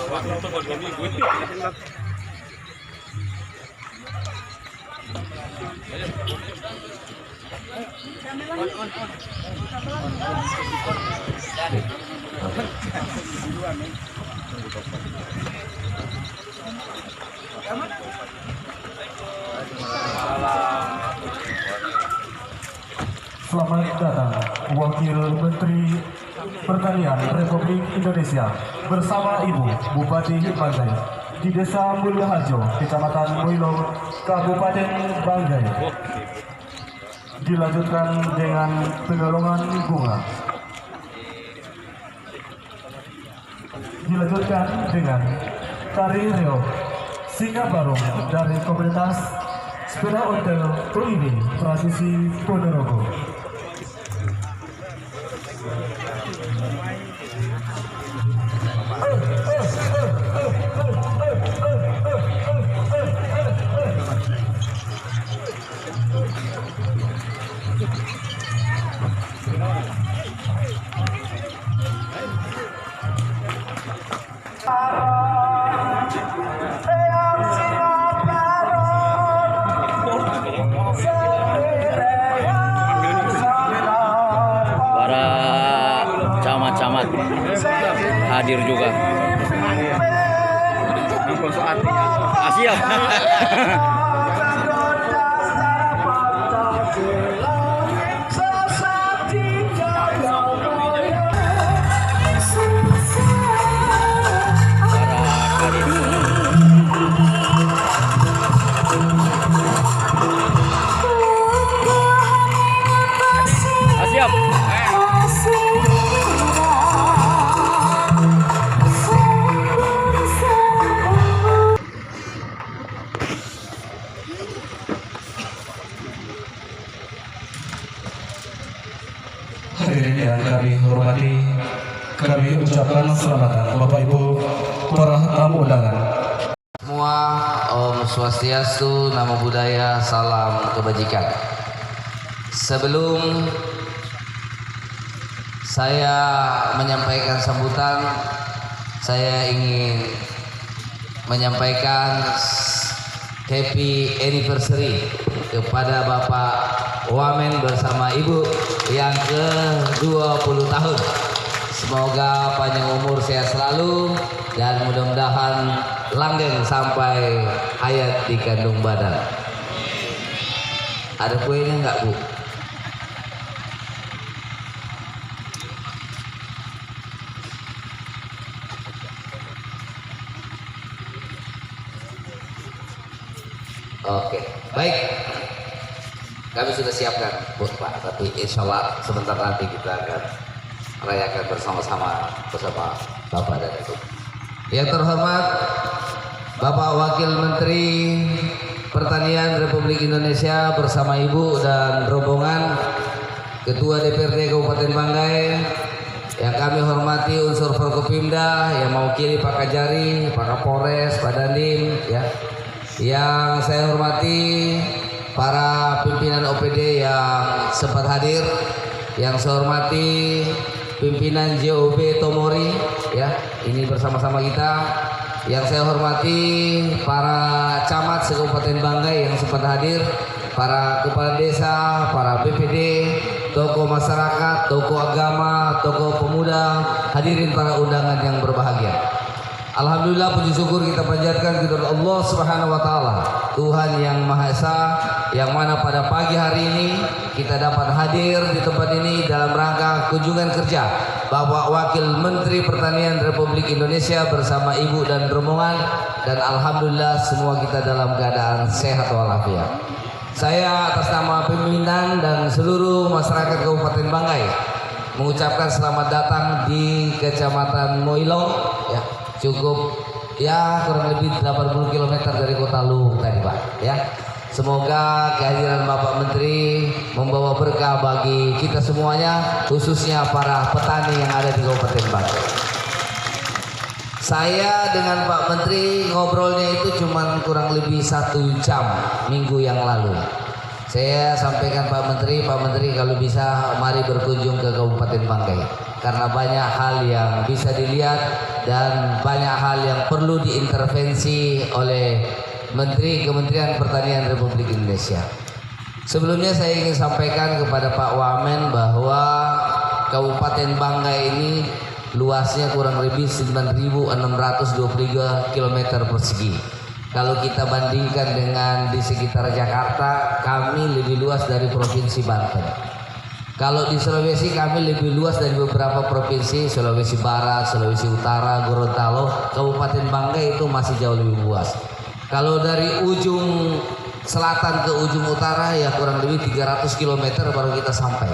Selamat datang Wakil Menteri Pertanian Republik Indonesia bersama Ibu Bupati Banggai di Desa Mulyaharjo, Kecamatan Moilong, Kabupaten Banggai. Dilanjutkan dengan penolongan bunga. Dilanjutkan dengan tari reog Singa Barong dari komunitas sepeda ontel Tuini Transisi Ponorogo. Camat hadir juga. Siap. Siap. Hadirin yang kami hormati, kami ucapkan selamat Bapak Ibu para tamu undangan. Semua, Om Swastiastu, Namo Buddhaya, salam kebajikan. Sebelum saya menyampaikan sambutan, saya ingin menyampaikan happy anniversary kepada Bapak Wamen bersama Ibu yang ke-20 tahun. Semoga panjang umur, sehat selalu, dan mudah-mudahan langgeng sampai hayat di kandung badan. Ada kuenya enggak, Bu? Oke, baik. Kami sudah siapkan, Bu, Pak. Tapi insya Allah sebentar nanti kita akan merayakan bersama-sama bersama Bapak dan Ibu. Yang terhormat Bapak Wakil Menteri Pertanian Republik Indonesia bersama Ibu dan rombongan, Ketua DPRD Kabupaten Banggai, yang kami hormati unsur Forkopimda yang mewakili Pak Kajari, Pak Kapolres, Pak Dandim, ya. Yang saya hormati para pimpinan OPD yang sempat hadir, yang saya hormati pimpinan JOB Tomori, ya, ini bersama-sama kita. Yang saya hormati para camat se-Kabupaten Banggai yang sempat hadir, para kepala desa, para BPD, tokoh masyarakat, tokoh agama, tokoh pemuda, hadirin para undangan yang berbahagia. Alhamdulillah, puji syukur kita panjatkan kepada Allah Subhanahu wa taala, Tuhan yang Maha Esa, yang mana pada pagi hari ini kita dapat hadir di tempat ini dalam rangka kunjungan kerja Bapak Wakil Menteri Pertanian Republik Indonesia bersama Ibu dan rombongan, dan alhamdulillah semua kita dalam keadaan sehat walafiat. Saya atas nama pimpinan dan seluruh masyarakat Kabupaten Banggai mengucapkan selamat datang di Kecamatan Moilong, ya. Cukup ya kurang lebih 80 km dari Kota Luhuk tadi, Pak, ya. Semoga kehadiran Bapak Menteri membawa berkah bagi kita semuanya, khususnya para petani yang ada di Kabupaten Banggai. Saya dengan Pak Menteri ngobrolnya itu cuma kurang lebih 1 jam minggu yang lalu. Saya sampaikan Pak Menteri kalau bisa mari berkunjung ke Kabupaten Banggai, karena banyak hal yang bisa dilihat dan banyak hal yang perlu diintervensi oleh Kementerian Pertanian Republik Indonesia. Sebelumnya saya ingin sampaikan kepada Pak Wamen bahwa Kabupaten Banggai ini luasnya kurang lebih 9.623 km persegi. Kalau kita bandingkan dengan di sekitar Jakarta, kami lebih luas dari Provinsi Banten. Kalau di Sulawesi kami lebih luas dari beberapa provinsi, Sulawesi Barat, Sulawesi Utara, Gorontalo. Kabupaten Banggai itu masih jauh lebih luas. Kalau dari ujung selatan ke ujung utara ya kurang lebih 300 km baru kita sampai.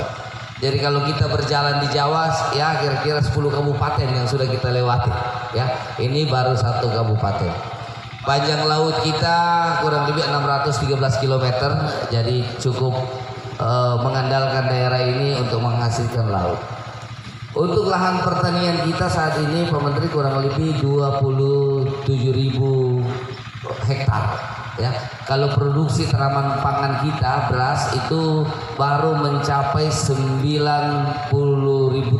Jadi kalau kita berjalan di Jawa ya kira-kira 10 kabupaten yang sudah kita lewati ya. Ini baru satu kabupaten. Panjang laut kita kurang lebih 613 km. Jadi cukup mengandalkan daerah ini untuk menghasilkan laut. Untuk lahan pertanian kita saat ini Pak Menteri kurang lebih 27.000 hektar ya. Kalau produksi tanaman pangan kita beras itu baru mencapai 90.000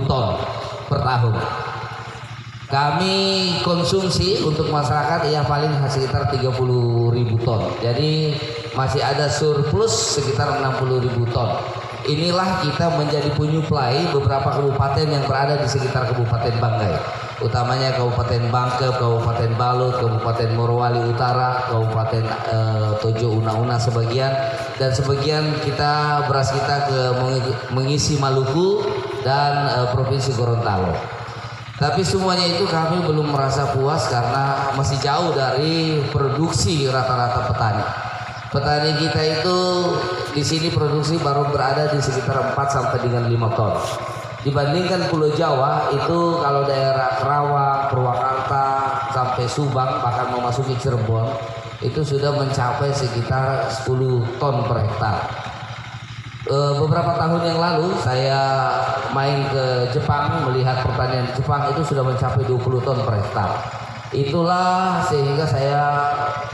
ton per tahun. Kami konsumsi untuk masyarakat ya paling sekitar 30.000 ton. Jadi masih ada surplus sekitar 60.000 ton. Inilah kita menjadi penyuplai beberapa kabupaten yang berada di sekitar Kabupaten Banggai, utamanya Kabupaten Bangkep, Kabupaten Balut, Kabupaten Morowali Utara, Kabupaten Tojo Una sebagian, dan sebagian kita beras kita mengisi Maluku dan Provinsi Gorontalo. Tapi semuanya itu kami belum merasa puas karena masih jauh dari produksi rata-rata petani. Petani kita itu di sini produksi baru berada di sekitar 4 sampai dengan 5 ton. Dibandingkan Pulau Jawa itu kalau daerah Kerawang, Purwakarta sampai Subang bahkan memasuki Cirebon itu sudah mencapai sekitar 10 ton per hektar. Beberapa tahun yang lalu saya main ke Jepang melihat pertanian Jepang itu sudah mencapai 20 ton per hektar. Itulah sehingga saya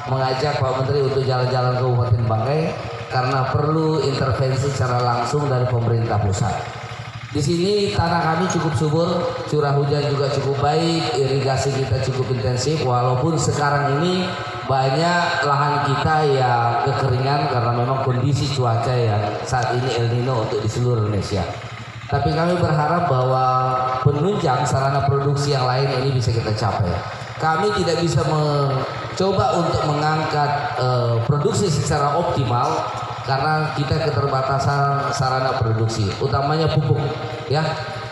mengajak Pak Menteri untuk jalan-jalan ke Kabupaten Banggai karena perlu intervensi secara langsung dari pemerintah pusat. Di sini tanah kami cukup subur, curah hujan juga cukup baik, irigasi kita cukup intensif walaupun sekarang ini banyak lahan kita yang kekeringan karena memang kondisi cuaca yang saat ini El Nino untuk di seluruh Indonesia. Tapi kami berharap bahwa penunjang sarana produksi yang lain ini bisa kita capai. Kami tidak bisa mencoba untuk mengangkat produksi secara optimal karena kita keterbatasan sarana produksi, utamanya pupuk. Ya,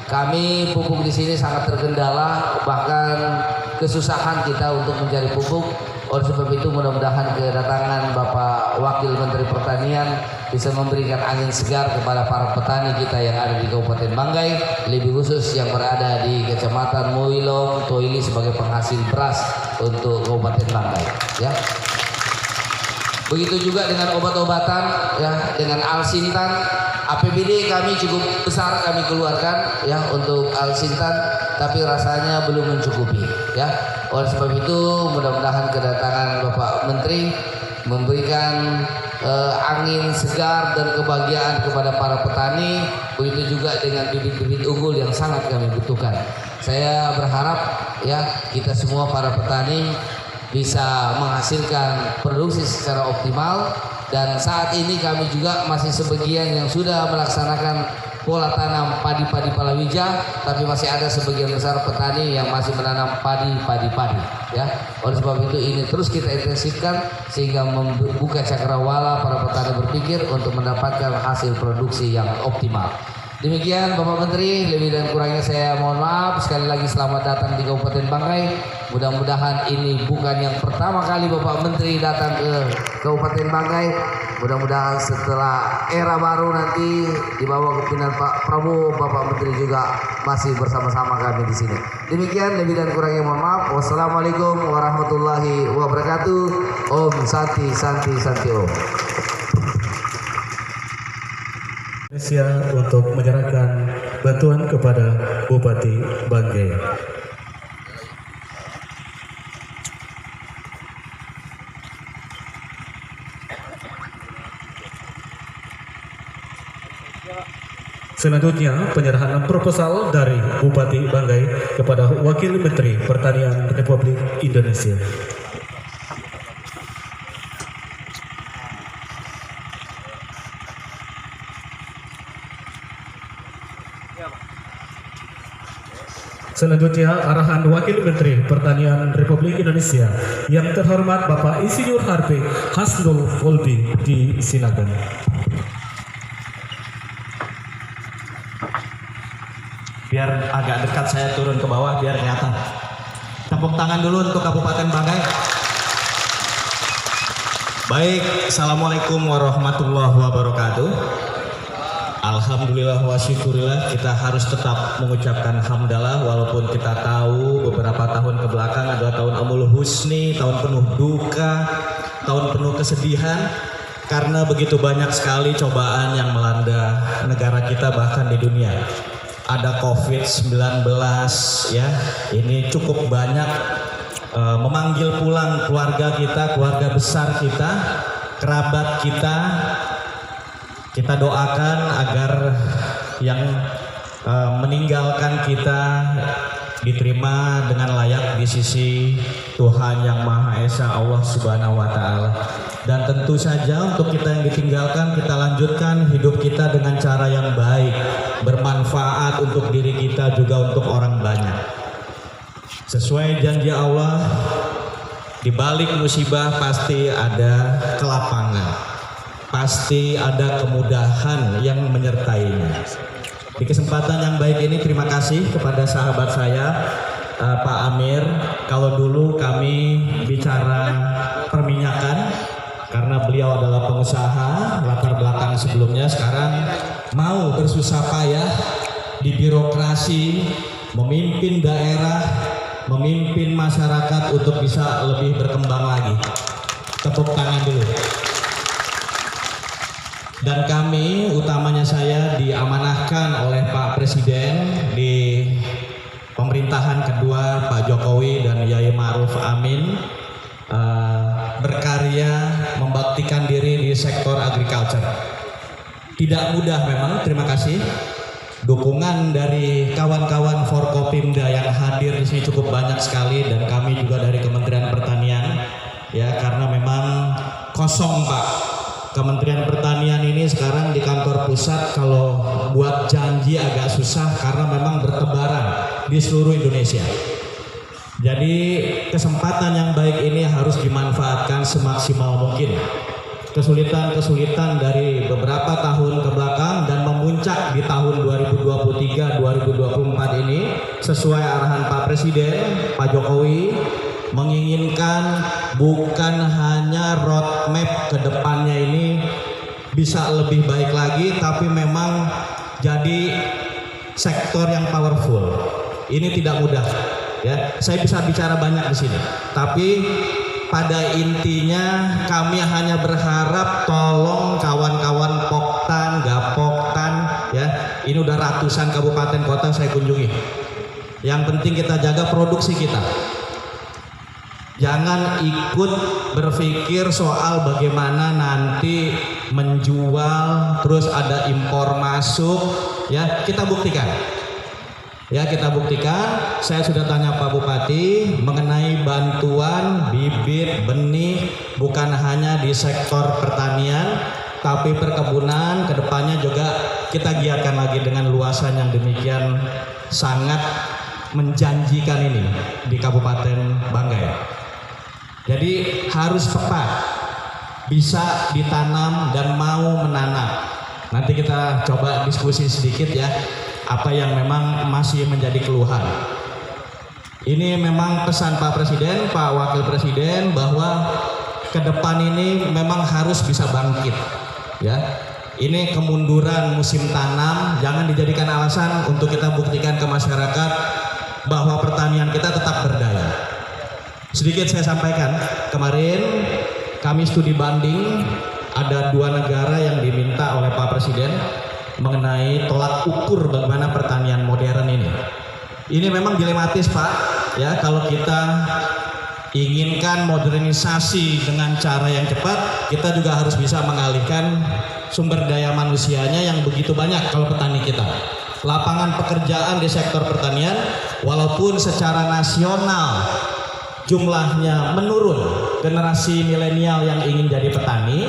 kami pupuk di sini sangat terkendala, bahkan kesusahan kita untuk mencari pupuk. Oleh sebab itu mudah-mudahan kedatangan Bapak Wakil Menteri Pertanian bisa memberikan angin segar kepada para petani kita yang ada di Kabupaten Banggai, lebih khusus yang berada di Kecamatan Muilong, Toili sebagai penghasil beras untuk Kabupaten Banggai. Ya. Begitu juga dengan obat-obatan, ya, dengan Alsintan. APBD kami cukup besar kami keluarkan ya untuk Alsintan, tapi rasanya belum mencukupi. Ya. Oleh sebab itu mudah-mudahan kedatangan Bapak Menteri memberikan angin segar dan kebahagiaan kepada para petani, begitu juga dengan bibit-bibit unggul yang sangat kami butuhkan. Saya berharap ya kita semua para petani bisa menghasilkan produksi secara optimal, dan saat ini kami juga masih sebagian yang sudah melaksanakan pola tanam padi-padi palawija, tapi masih ada sebagian besar petani yang masih menanam padi ya. Oleh sebab itu ini terus kita intensifkan sehingga membuka cakrawala para petani berpikir untuk mendapatkan hasil produksi yang optimal. Demikian Bapak Menteri, lebih dan kurangnya saya mohon maaf. Sekali lagi selamat datang di Kabupaten Banggai. Mudah-mudahan ini bukan yang pertama kali Bapak Menteri datang ke Kabupaten Banggai. Mudah-mudahan setelah era baru nanti di bawah kepimpinan Pak Prabowo, Bapak Menteri juga masih bersama-sama kami di sini. Demikian, lebih dan kurangnya mohon maaf. Wassalamualaikum warahmatullahi wabarakatuh. Om Santi Santi Santi Om. Indonesia untuk menyerahkan bantuan kepada Bupati Banggai. Selanjutnya penyerahan proposal dari Bupati Banggai kepada Wakil Menteri Pertanian Republik Indonesia. Selanjutnya arahan Wakil Menteri Pertanian Republik Indonesia yang terhormat Bapak Insinyur Harvey Hasnul Kolbi disilakan. Biar agak dekat saya turun ke bawah biar kelihatan. Tepuk tangan dulu untuk Kabupaten Banggai. Baik, Assalamualaikum warahmatullahi wabarakatuh. Alhamdulillah wa syukurillah, kita harus tetap mengucapkan hamdalah walaupun kita tahu beberapa tahun ke belakang adalah tahun amul husni, tahun penuh duka, tahun penuh kesedihan karena begitu banyak sekali cobaan yang melanda negara kita bahkan di dunia. Ada COVID-19 ya, ini cukup banyak memanggil pulang keluarga kita, keluarga besar kita, kerabat kita. Kita doakan agar yang meninggalkan kita diterima dengan layak di sisi Tuhan Yang Maha Esa, Allah Subhanahu wa Ta'ala. Dan tentu saja untuk kita yang ditinggalkan, kita lanjutkan hidup kita dengan cara yang baik, bermanfaat untuk diri kita juga untuk orang banyak. Sesuai janji Allah, di balik musibah pasti ada kelapangan, pasti ada kemudahan yang menyertainya. Di kesempatan yang baik ini terima kasih kepada sahabat saya Pak Amir. Kalau dulu kami bicara perminyakan karena beliau adalah pengusaha latar belakang sebelumnya, sekarang mau bersusah payah di birokrasi, memimpin daerah, memimpin masyarakat untuk bisa lebih berkembang lagi. Tepuk tangan dulu. Dan kami, utamanya saya, diamanahkan oleh Pak Presiden di pemerintahan kedua Pak Jokowi dan Yai Ma'ruf Amin berkarya membaktikan diri di sektor agriculture. Tidak mudah memang, terima kasih. Dukungan dari kawan-kawan Forkopimda yang hadir di sini cukup banyak sekali dan kami juga dari Kementerian Pertanian ya, karena memang kosong Pak. Kementerian Pertanian ini sekarang di kantor pusat kalau buat janji agak susah karena memang bertebaran di seluruh Indonesia. Jadi kesempatan yang baik ini harus dimanfaatkan semaksimal mungkin. Kesulitan-kesulitan dari beberapa tahun ke belakang dan memuncak di tahun 2023-2024 ini sesuai arahan Pak Presiden, Pak Jokowi, menginginkan bukan hanya roadmap ke depannya ini bisa lebih baik lagi, tapi memang jadi sektor yang powerful. Ini tidak mudah, ya. Saya bisa bicara banyak di sini, tapi pada intinya kami hanya berharap tolong kawan-kawan Poktan, Gapoktan, ya. Ini udah ratusan kabupaten kota saya kunjungi. Yang penting kita jaga produksi kita. Jangan ikut berpikir soal bagaimana nanti menjual terus ada impor masuk, ya. Kita buktikan. Ya, kita buktikan. Saya sudah tanya Pak Bupati mengenai bantuan bibit benih bukan hanya di sektor pertanian tapi perkebunan, kedepannya juga kita giatkan lagi dengan luasan yang demikian sangat menjanjikan ini di Kabupaten Banggai. Jadi harus tepat, bisa ditanam dan mau menanam. Nanti kita coba diskusi sedikit ya, apa yang memang masih menjadi keluhan. Ini memang pesan Pak Presiden, Pak Wakil Presiden bahwa ke depan ini memang harus bisa bangkit. Ya, ini kemunduran musim tanam jangan dijadikan alasan untuk kita buktikan ke masyarakat bahwa pertanian kita tetap berdaya. Sedikit saya sampaikan, kemarin kami studi banding ada 2 negara yang diminta oleh Pak Presiden mengenai tolak ukur bagaimana pertanian modern ini. Ini memang dilematis Pak, ya, kalau kita inginkan modernisasi dengan cara yang cepat, kita juga harus bisa mengalihkan sumber daya manusianya yang begitu banyak kalau petani kita. Lapangan pekerjaan di sektor pertanian walaupun secara nasional jumlahnya menurun, generasi milenial yang ingin jadi petani,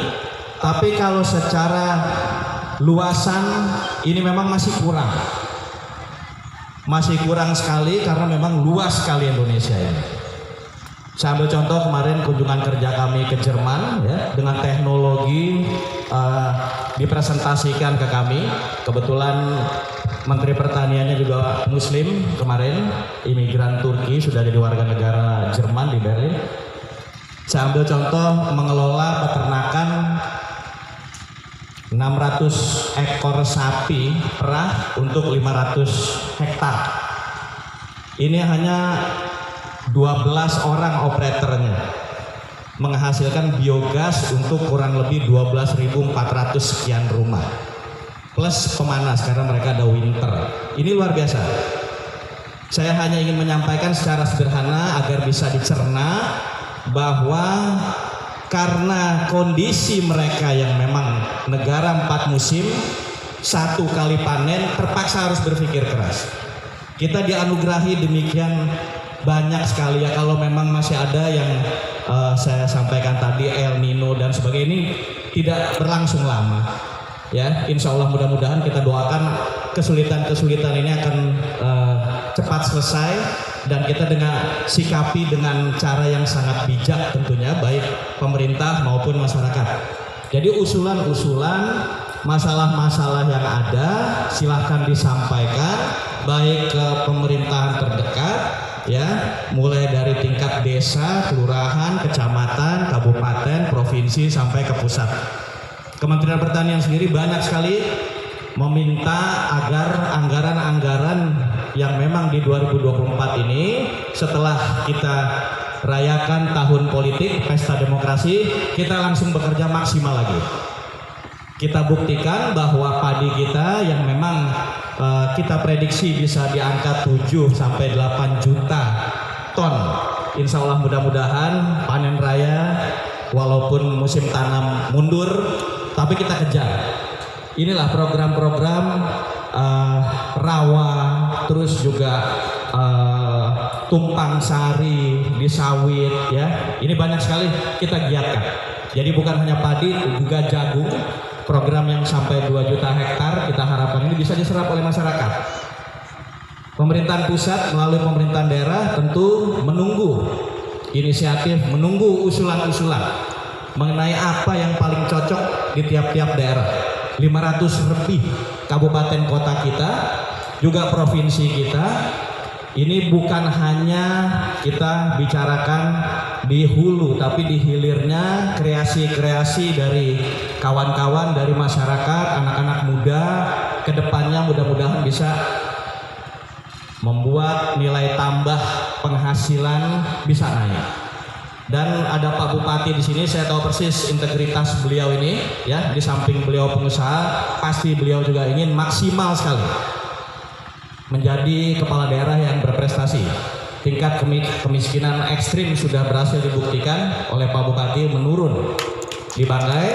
tapi kalau secara luasan ini memang masih kurang. Masih kurang sekali karena memang luas sekali Indonesia ini. Saya ambil contoh kemarin kunjungan kerja kami ke Jerman ya, dengan teknologi dipresentasikan ke kami. Kebetulan Menteri Pertaniannya juga Muslim kemarin, imigran Turki, sudah jadi warga negara Jerman di Berlin. Saya ambil contoh mengelola peternakan 600 ekor sapi perah untuk 500 hektar. Ini hanya 12 orang operatornya, menghasilkan biogas untuk kurang lebih 12.400 sekian rumah. Plus pemanas karena mereka ada winter. Ini luar biasa. Saya hanya ingin menyampaikan secara sederhana agar bisa dicerna bahwa karena kondisi mereka yang memang negara 4 musim, 1 kali panen, terpaksa harus berpikir keras. Kita dianugerahi demikian banyak sekali ya. Kalau memang masih ada yang saya sampaikan tadi, El Nino dan sebagainya, ini tidak berlangsung lama ya. Insya Allah mudah-mudahan kita doakan kesulitan-kesulitan ini akan cepat selesai dan kita dengan sikapi dengan cara yang sangat bijak tentunya, baik pemerintah maupun masyarakat. Jadi usulan-usulan, masalah-masalah yang ada silahkan disampaikan baik ke pemerintahan terdekat ya, mulai dari tingkat desa, kelurahan, kecamatan, kabupaten, provinsi sampai ke pusat. Kementerian Pertanian sendiri banyak sekali meminta agar anggaran-anggaran yang memang di 2024 ini, setelah kita rayakan tahun politik, pesta demokrasi, kita langsung bekerja maksimal lagi. Kita buktikan bahwa padi kita yang memang kita prediksi bisa di angka 7 sampai 8 juta ton. Insya Allah mudah-mudahan panen raya walaupun musim tanam mundur, tapi kita kejar. Inilah program-program rawa, terus juga tumpang sari di sawit ya. Ini banyak sekali kita giatkan. Jadi bukan hanya padi, juga jagung. Program yang sampai 2 juta hektar kita harapkan ini bisa diserap oleh masyarakat. Pemerintahan pusat melalui pemerintahan daerah tentu menunggu inisiatif, menunggu usulan-usulan mengenai apa yang paling cocok di tiap-tiap daerah. 500 lebih kabupaten kota kita, juga provinsi kita. Ini bukan hanya kita bicarakan di hulu, tapi di hilirnya kreasi-kreasi dari kawan-kawan, dari masyarakat, anak-anak muda, kedepannya mudah-mudahan bisa membuat nilai tambah penghasilan bisa naik. Dan ada Pak Bupati di sini, saya tahu persis integritas beliau ini ya. Di samping beliau pengusaha, pasti beliau juga ingin maksimal sekali menjadi kepala daerah yang berprestasi. Tingkat kemiskinan ekstrim sudah berhasil dibuktikan oleh Pak Bupati menurun di Banggai.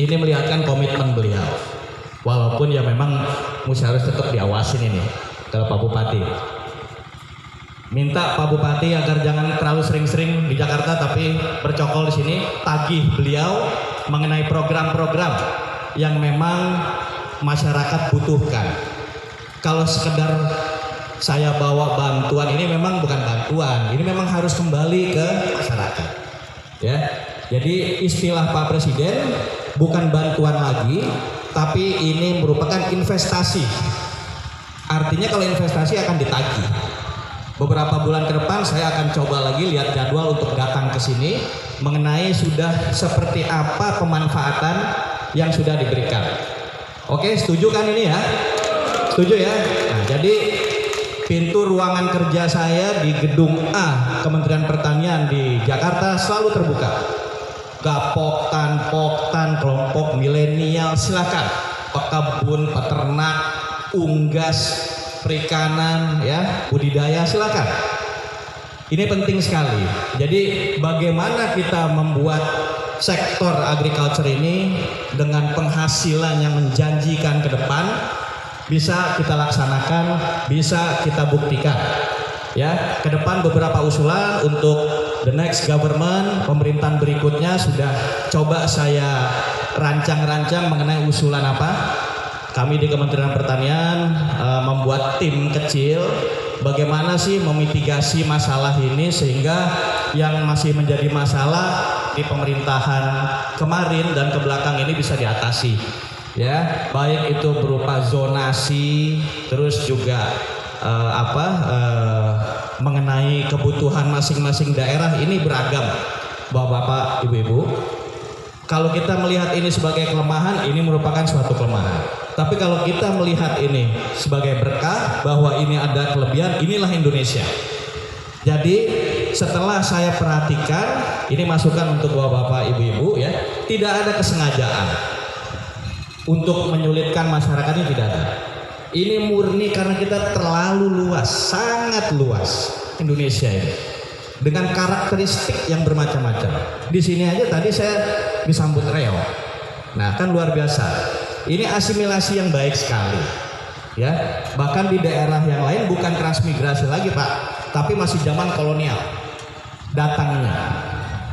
Ini melihatkan komitmen beliau. Walaupun ya memang mesti harus tetap diawasin ini ke Pak Bupati. Minta Pak Bupati agar jangan terlalu sering-sering di Jakarta, tapi bercokol di sini, tagih beliau mengenai program-program yang memang masyarakat butuhkan. Kalau sekedar saya bawa bantuan, ini memang bukan bantuan, ini memang harus kembali ke masyarakat ya. Jadi istilah Pak Presiden bukan bantuan lagi, tapi ini merupakan investasi. Artinya kalau investasi akan ditagih. Beberapa bulan ke depan saya akan coba lagi lihat jadwal untuk datang ke sini mengenai sudah seperti apa pemanfaatan yang sudah diberikan. Oke, setuju kan ini ya? Setuju ya? Nah, jadi pintu ruangan kerja saya di Gedung A Kementerian Pertanian di Jakarta selalu terbuka. Gapoktan, poktan, kelompok milenial silakan. Pekebun, peternak, unggas, perikanan, ya, budidaya silakan. Ini penting sekali. Jadi bagaimana kita membuat sektor agriculture ini dengan penghasilan yang menjanjikan ke depan bisa kita laksanakan, bisa kita buktikan. Ya, ke depan beberapa usulan untuk the next government, pemerintahan berikutnya sudah coba saya rancang-rancang mengenai usulan apa. Kami di Kementerian Pertanian membuat tim kecil bagaimana sih memitigasi masalah ini sehingga yang masih menjadi masalah di pemerintahan kemarin dan ke belakang ini bisa diatasi. Ya, baik itu berupa zonasi, terus juga mengenai kebutuhan masing-masing daerah ini beragam, Bapak-bapak, Ibu-ibu. Kalau kita melihat ini sebagai kelemahan, ini merupakan suatu kelemahan. Tapi kalau kita melihat ini sebagai berkah, bahwa ini ada kelebihan, inilah Indonesia. Jadi setelah saya perhatikan, ini masukan untuk Bapak-bapak, Ibu-ibu ya, tidak ada kesengajaan untuk menyulitkan masyarakatnya, tidak ada. Ini murni karena kita terlalu luas, sangat luas Indonesia ini, dengan karakteristik yang bermacam-macam. Di sini aja tadi saya disambut reog. Nah, kan luar biasa. Ini asimilasi yang baik sekali. Ya, bahkan di daerah yang lain bukan transmigrasi lagi, Pak, tapi masih zaman kolonial. Datangnya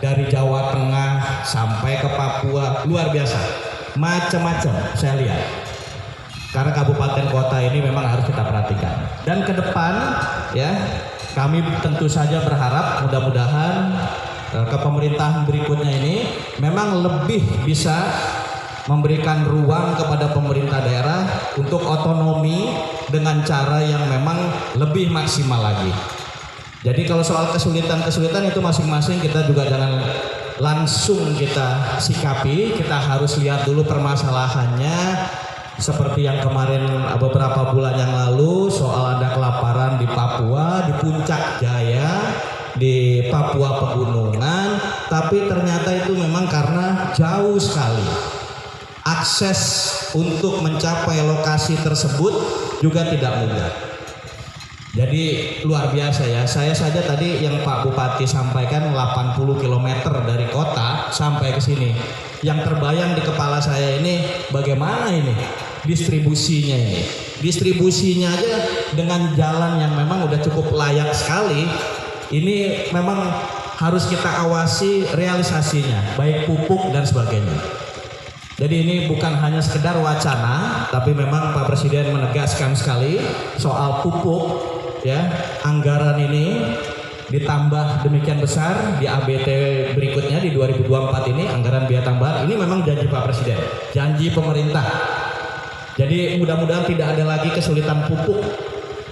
dari Jawa Tengah sampai ke Papua, luar biasa. Macam-macam saya lihat. Karena kabupaten kota ini memang harus kita perhatikan. Dan ke depan ya, kami tentu saja berharap mudah-mudahan ke pemerintahan berikutnya ini memang lebih bisa memberikan ruang kepada pemerintah daerah untuk otonomi dengan cara yang memang lebih maksimal lagi. Jadi kalau soal kesulitan-kesulitan itu masing-masing kita juga jangan langsung kita sikapi, kita harus lihat dulu permasalahannya. Seperti yang kemarin beberapa bulan yang lalu soal ada kelaparan di Papua, di Puncak Jaya, di Papua pegunungan, tapi ternyata itu memang karena jauh sekali. Akses untuk mencapai lokasi tersebut juga tidak mudah. Jadi luar biasa ya, saya saja tadi yang Pak Bupati sampaikan 80 km dari kota sampai ke sini. Yang terbayang di kepala saya ini bagaimana ini distribusinya ini. Distribusinya aja dengan jalan yang memang udah cukup layak sekali. Ini memang harus kita awasi realisasinya, baik pupuk dan sebagainya. Jadi ini bukan hanya sekedar wacana, tapi memang Pak Presiden menegaskan sekali soal pupuk. Ya, anggaran ini ditambah demikian besar di ABT berikutnya di 2024 ini, anggaran biaya tambahan ini memang janji Pak Presiden, janji pemerintah. Jadi mudah-mudahan tidak ada lagi kesulitan pupuk.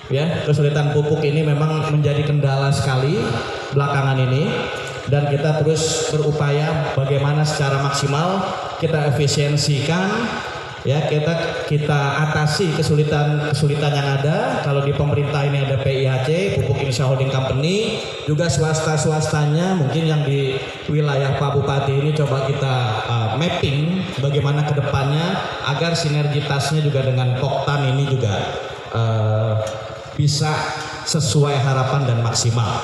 Ya, kesulitan pupuk ini memang menjadi kendala sekali belakangan ini, dan kita terus berupaya bagaimana secara maksimal kita efisiensikan. Ya, kita atasi kesulitan yang ada. Kalau di pemerintah ini ada PIHC, Pupuk Indonesia Holding Company, juga swastanya mungkin yang di wilayah Pak Bupati ini coba kita mapping bagaimana kedepannya agar sinergitasnya juga dengan Poktan ini juga bisa sesuai harapan dan maksimal.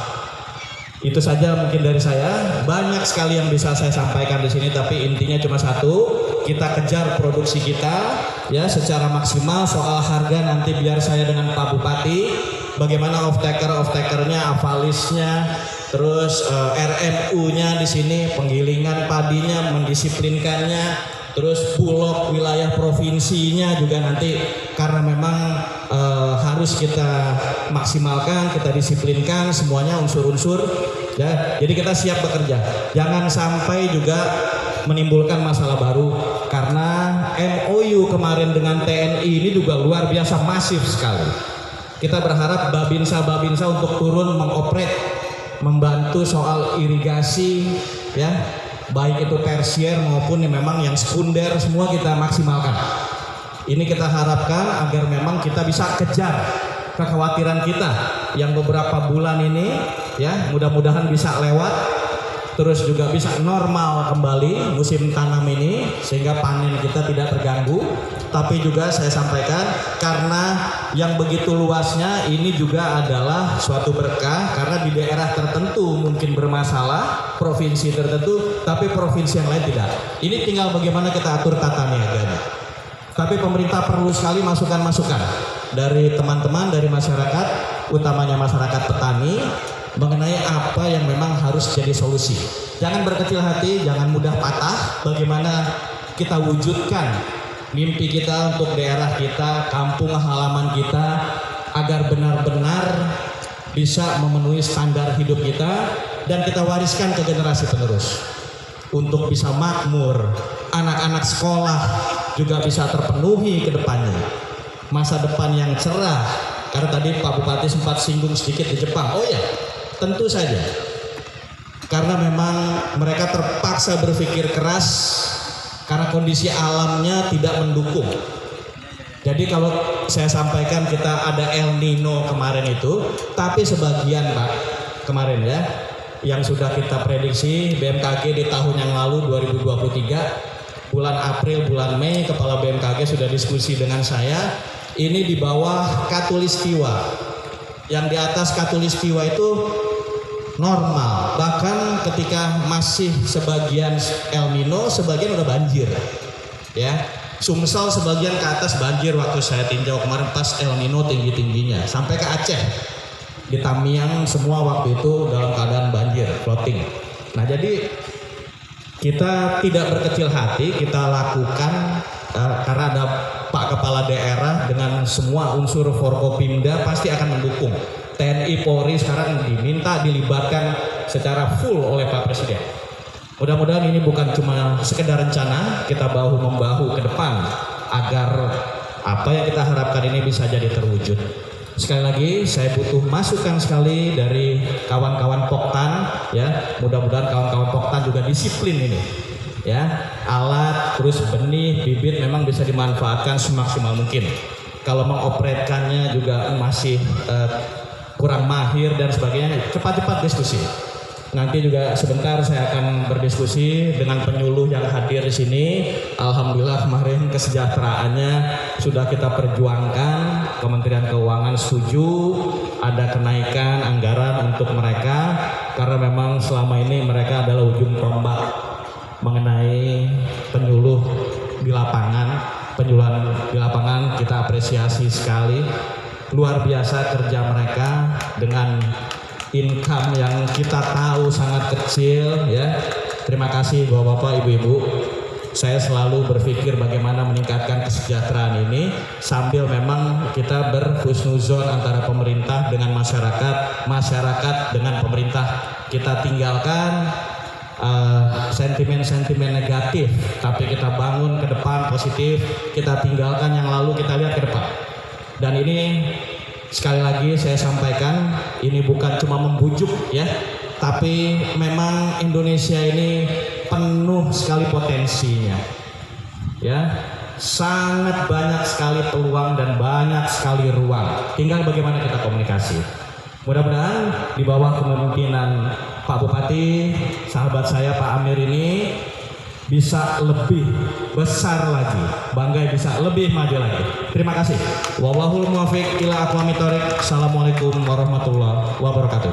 Itu saja mungkin dari saya. Banyak sekali yang bisa saya sampaikan di sini, tapi intinya cuma satu, kita kejar produksi kita ya secara maksimal. Soal harga nanti biar saya dengan Pak Bupati, bagaimana off-takernya, avalisnya, terus RMU-nya di sini, penggilingan padinya, mendisiplinkannya, terus bulog wilayah provinsinya juga nanti karena memang harus kita maksimalkan, kita disiplinkan semuanya unsur-unsur ya. Jadi kita siap bekerja. Jangan sampai juga menimbulkan masalah baru, karena MOU kemarin dengan TNI ini juga luar biasa masif sekali. Kita berharap babinsa untuk turun mengoperate, membantu soal irigasi ya, baik itu tersier maupun yang memang yang sekunder, semua kita maksimalkan. Ini kita harapkan agar memang kita bisa kejar kekhawatiran kita yang beberapa bulan ini ya, mudah-mudahan bisa lewat terus juga bisa normal kembali musim tanam ini sehingga panen kita tidak terganggu. Tapi juga saya sampaikan karena yang begitu luasnya ini juga adalah suatu berkah karena di daerah tertentu mungkin bermasalah, provinsi tertentu, tapi provinsi yang lain tidak. Ini tinggal bagaimana kita atur tata niaganya. Tapi pemerintah perlu sekali masukan-masukan dari teman-teman, dari masyarakat, utamanya masyarakat petani, mengenai apa yang memang harus jadi solusi. Jangan berkecil hati, jangan mudah patah. Bagaimana kita wujudkan mimpi kita untuk daerah kita, kampung halaman kita, agar benar-benar bisa memenuhi standar hidup kita dan kita wariskan ke generasi penerus. Untuk bisa makmur, anak-anak sekolah juga bisa terpenuhi ke depannya. Masa depan yang cerah, karena tadi Pak Bupati sempat singgung sedikit di Jepang. Oh ya, tentu saja. Karena memang mereka terpaksa berpikir keras karena kondisi alamnya tidak mendukung. Jadi kalau saya sampaikan kita ada El Nino kemarin itu, tapi sebagian Pak kemarin ya, yang sudah kita prediksi BMKG di tahun yang lalu 2023, bulan April, bulan Mei, Kepala BMKG sudah diskusi dengan saya, ini di bawah Katulistiwa. Yang di atas Katulistiwa itu normal, bahkan ketika masih sebagian El Nino, sebagian udah banjir ya. Sumsel sebagian ke atas banjir waktu saya tinjau kemarin pas El Nino tinggi-tingginya, sampai ke Aceh di Tamiang semua waktu itu dalam keadaan banjir, floating. Nah jadi kita tidak berkecil hati, kita lakukan karena ada Pak Kepala Daerah dengan semua unsur Forkopimda pasti akan mendukung. TNI Polri sekarang diminta dilibatkan secara full oleh Pak Presiden. Mudah-mudahan ini bukan cuma sekedar rencana, kita bahu-membahu ke depan agar apa yang kita harapkan ini bisa jadi terwujud. Sekali lagi saya butuh masukan sekali dari kawan-kawan Poktan ya. Mudah-mudahan kawan-kawan Poktan juga disiplin ini. Ya, alat terus benih, bibit memang bisa dimanfaatkan semaksimal mungkin. Kalau mengopretkannya juga masih kurang mahir dan sebagainya, cepat-cepat diskusi. Nanti juga sebentar saya akan berdiskusi dengan penyuluh yang hadir di sini. Alhamdulillah kemarin kesejahteraannya sudah kita perjuangkan. Kementerian Keuangan setuju ada kenaikan anggaran untuk mereka karena memang selama ini mereka adalah ujung tombak mengenai penyuluh di lapangan. Penyuluhan di lapangan kita apresiasi sekali. Luar biasa kerja mereka dengan income yang kita tahu sangat kecil ya. Terima kasih Bapak-bapak, Ibu-ibu. Saya selalu berpikir bagaimana meningkatkan kesejahteraan ini sambil memang kita berhusnuzon antara pemerintah dengan masyarakat, masyarakat dengan pemerintah. Kita tinggalkan sentimen-sentimen negatif, tapi kita bangun ke depan positif. Kita tinggalkan yang lalu, kita lihat ke depan. Dan ini sekali lagi saya sampaikan, ini bukan cuma membujuk ya, tapi memang Indonesia ini penuh sekali potensinya ya, sangat banyak sekali peluang dan banyak sekali ruang, tinggal bagaimana kita komunikasi. Mudah-mudahan di bawah kepemimpinan Pak Bupati, sahabat saya Pak Amir ini bisa lebih besar lagi, Banggai bisa lebih maju lagi. Terima kasih. Wallahul muwaffiq ila aqwamit thoriq. Assalamualaikum warahmatullahi wabarakatuh.